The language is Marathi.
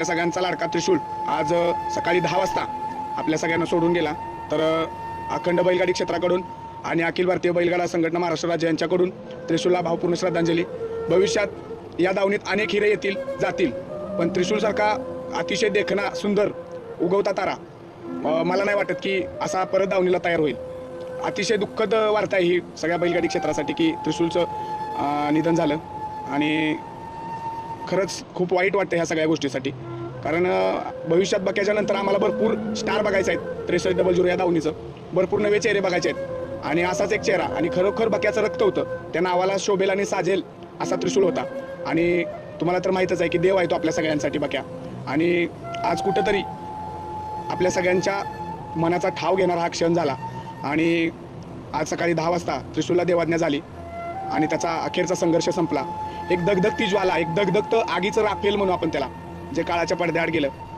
सगळ्यांचा लाडका त्रिशूल आज सकाळी 10 वाजता आपल्या सगळ्यांना सोडून गेला। तर अखंड बैलगाडी क्षेत्राकडून आणि अखिल भारतीय बैलगाडा संघटना महाराष्ट्र राज्य यांच्याकडून त्रिशूलला भावपूर्ण श्रद्धांजली। भविष्यात या दावणीत अनेक हिरे येतील जातील, पण त्रिशूलसारखा अतिशय देखणा सुंदर उगवता तारा मला नाही वाटत की असा परत दावणीला तयार होईल। अतिशय दुःखद वार्ता आहे ही सगळ्या बैलगाडी क्षेत्रासाठी की त्रिशूलचं निधन झालं आणि खरंच खूप वाईट वाटतं ह्या सगळ्या गोष्टीसाठी। कारण भविष्यात बक्याच्या नंतर आम्हाला भरपूर स्टार बघायचे आहेत 6300 या दावणीचं, भरपूर नवे चेहरे बघायचे आहेत आणि असाच एक चेहरा आणि खरोखर बक्याचं रक्त होतं, त्या नावाला शोभेल आणि साजेल असा त्रिशूल होता। आणि तुम्हाला तर माहीतच आहे की देव आहे तो आपल्या सगळ्यांसाठी बक्या। आणि आज कुठंतरी आपल्या सगळ्यांच्या मनाचा ठाव घेणारा हा क्षण झाला आणि आज सकाळी 10 वाजता त्रिशूलला देवाज्ञा झाली आणि त्याचा अखेरचा संघर्ष संपला। एक दगदगती ज्वाला, एक दगदगत आगीचं राफेल म्हणू आपण त्याला, जे काळाच्या पडद्याआड गेलं।